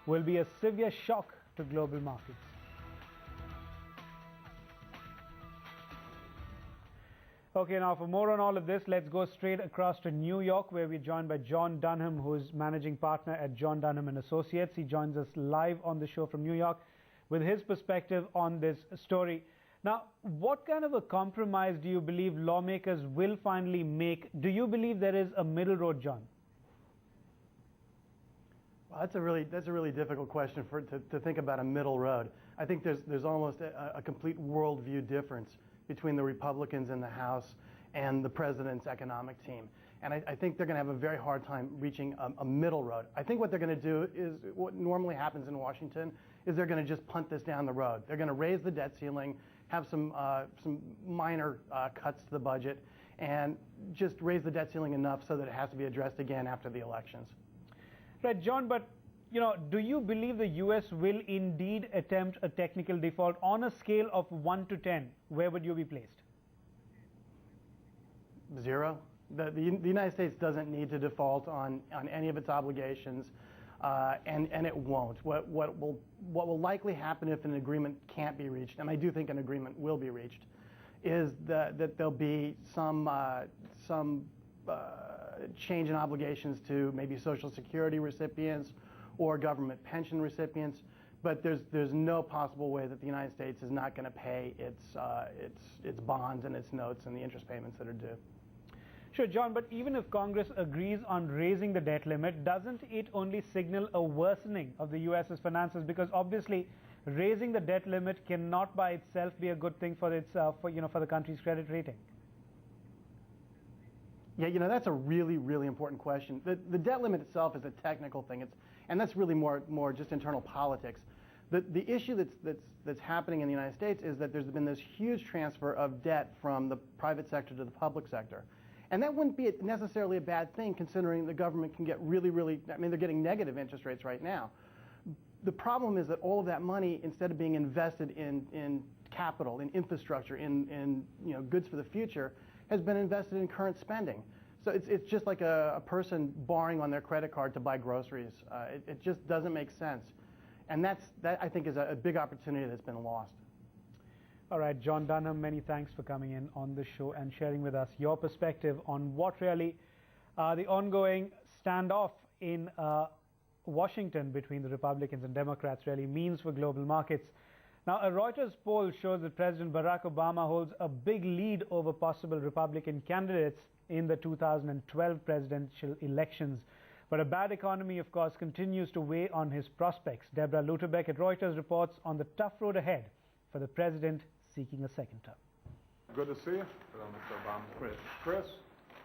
will be a severe shock to global markets. Okay, now for more on all of this, let's go straight across to New York, where we're joined by John Dunham, who's managing partner at John Dunham and Associates. He joins us live on the show from New York with his perspective on this story. Now, what kind of a compromise do you believe lawmakers will finally make? Do you believe there is a middle road, John? Well, that's a really difficult question to think about a middle road. I think there's almost a complete worldview difference between the Republicans in the House and the president's economic team. And I think they're going to have a very hard time reaching a middle road. I think what they're going to do is what normally happens in Washington is they're going to just punt this down the road. They're going to raise the debt ceiling, have some minor cuts to the budget, and just raise the debt ceiling enough so that it has to be addressed again after the elections. Right, John, but do you believe the U.S. will indeed attempt a technical default on a scale of 1 to 10? Where would you be placed? 0. The United States doesn't need to default on any of its obligations, and it won't. What will likely happen if an agreement can't be reached, and I do think an agreement will be reached, is that there'll be some change in obligations to maybe Social Security recipients or government pension recipients, but there's no possible way that the United States is not going to pay its bonds and its notes and the interest payments that are due. Sure, John, but even if Congress agrees on raising the debt limit, doesn't it only signal a worsening of the U.S.'s finances? Because obviously, raising the debt limit cannot by itself be a good thing for the country's credit rating. Yeah, that's a really, really important question. The debt limit itself is a technical thing, and that's really more just internal politics. The issue that's happening in the United States is that there's been this huge transfer of debt from the private sector to the public sector. And that wouldn't be necessarily a bad thing, considering the government can get really, they're getting negative interest rates right now. The problem is that all of that money, instead of being invested in capital, in infrastructure, in goods for the future, has been invested in current spending. So it's just like a person borrowing on their credit card to buy groceries. It just doesn't make sense. And that I think is a big opportunity that's been lost. All right, John Dunham, many thanks for coming in on the show and sharing with us your perspective on what really the ongoing standoff in Washington between the Republicans and Democrats really means for global markets. Now, a Reuters poll shows that President Barack Obama holds a big lead over possible Republican candidates in the 2012 presidential elections. But a bad economy, of course, continues to weigh on his prospects. Deborah Luterbeck at Reuters reports on the tough road ahead for the president seeking a second term. Good to see you. Mr. Obama. Chris.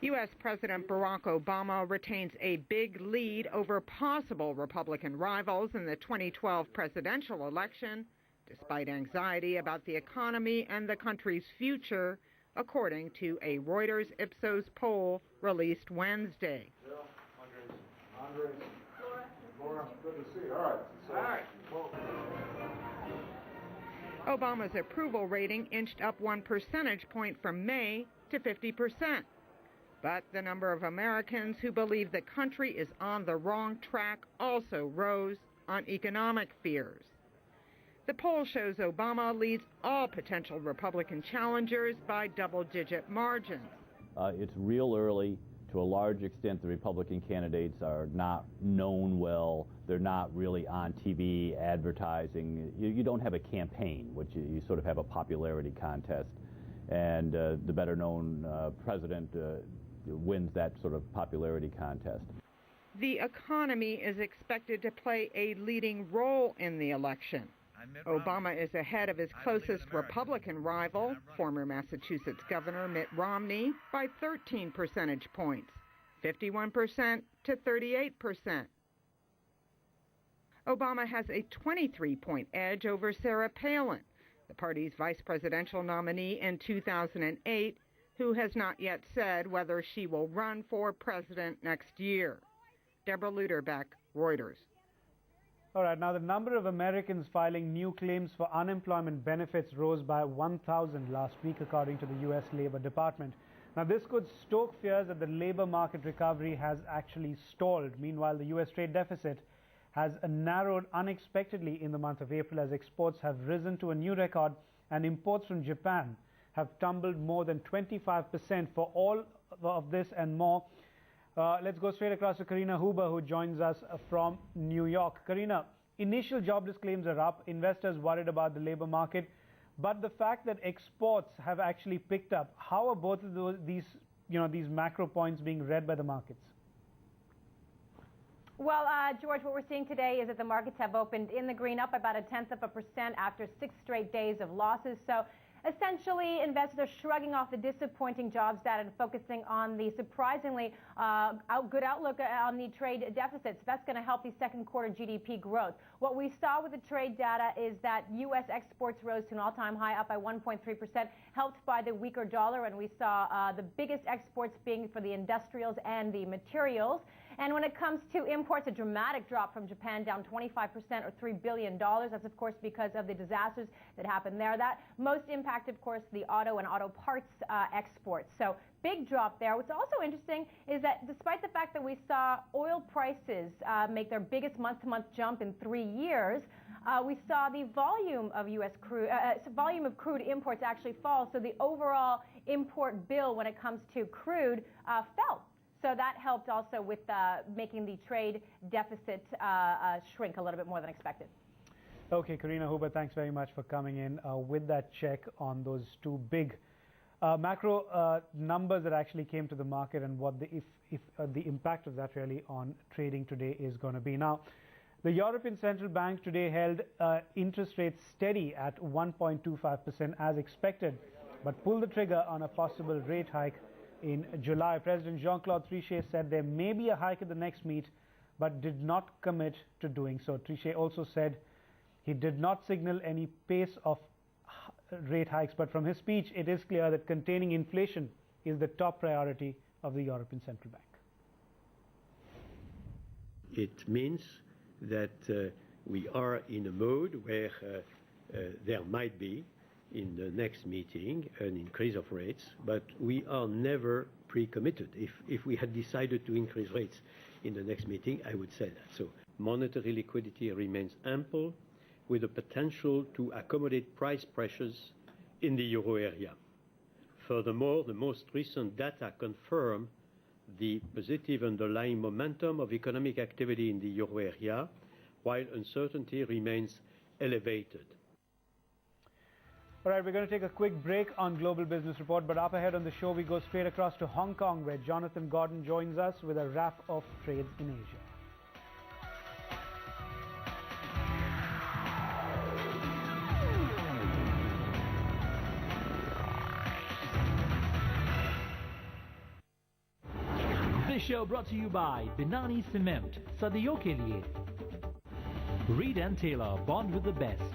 U.S. President Barack Obama retains a big lead over possible Republican rivals in the 2012 presidential election, despite anxiety about the economy and the country's future, according to a Reuters Ipsos poll released Wednesday. Bill, Andres, Laura, good to see you. All right. Obama's approval rating inched up 1 percentage point from May to 50%. But the number of Americans who believe the country is on the wrong track also rose on economic fears. The poll shows Obama leads all potential Republican challengers by double-digit margins. It's real early. To a large extent, the Republican candidates are not known well. They're not really on TV advertising. You don't have a campaign, which you sort of have a popularity contest. And the better-known president wins that sort of popularity contest. The economy is expected to play a leading role in the election. Obama is ahead of his closest Republican rival, former Massachusetts Governor Mitt Romney, by 13 percentage points, 51% to 38%. Obama has a 23-point edge over Sarah Palin, the party's vice presidential nominee in 2008, who has not yet said whether she will run for president next year. Deborah Luterbeck, Reuters. All right, now the number of Americans filing new claims for unemployment benefits rose by 1,000 last week, according to the U.S. Labor Department. Now, this could stoke fears that the labor market recovery has actually stalled. Meanwhile, the U.S. trade deficit has narrowed unexpectedly in the month of April as exports have risen to a new record and imports from Japan have tumbled more than 25%. For all of this and more, let's go straight across to Karina Huber, who joins us from New York. Karina, initial jobless claims are up. Investors worried about the labor market. But the fact that exports have actually picked up, how are both of these macro points being read by the markets? Well, George, what we're seeing today is that the markets have opened in the green, up about 0.1% after 6 straight days of losses. So essentially, investors are shrugging off the disappointing jobs data and focusing on the surprisingly good outlook on the trade deficits. That's going to help the second quarter GDP growth. What we saw with the trade data is that U.S. exports rose to an all-time high, up by 1.3%, helped by the weaker dollar. And we saw the biggest exports being for the industrials and the materials. And when it comes to imports, a dramatic drop from Japan, down 25% or $3 billion. That's, of course, because of the disasters that happened there. That most impacted, of course, the auto and auto parts exports. So big drop there. What's also interesting is that despite the fact that we saw oil prices make their biggest month-to-month jump in 3 years, we saw the volume of volume of crude imports actually fall. So the overall import bill when it comes to crude fell. So that helped also with making the trade deficit shrink a little bit more than expected. Okay, Karina Huber, thanks very much for coming in with that check on those two big macro numbers that actually came to the market and what the impact of that really on trading today is going to be. Now, the European Central Bank today held interest rates steady at 1.25% as expected, but pulled the trigger on a possible rate hike in July. President Jean-Claude Trichet said there may be a hike at the next meet, but did not commit to doing so. Trichet also said he did not signal any pace of rate hikes, but from his speech, it is clear that containing inflation is the top priority of the European Central Bank. It means that we are in a mode where there might be in the next meeting an increase of rates, but we are never pre-committed. If we had decided to increase rates in the next meeting, I would say that. So monetary liquidity remains ample with the potential to accommodate price pressures in the euro area. Furthermore, the most recent data confirm the positive underlying momentum of economic activity in the euro area, while uncertainty remains elevated. All right, we're going to take a quick break on Global Business Report, but up ahead on the show, we go straight across to Hong Kong, where Jonathan Gordon joins us with a wrap of trades in Asia. This show brought to you by Binani Cement, Sadiyon ke liye. Reed and Taylor, bond with the best.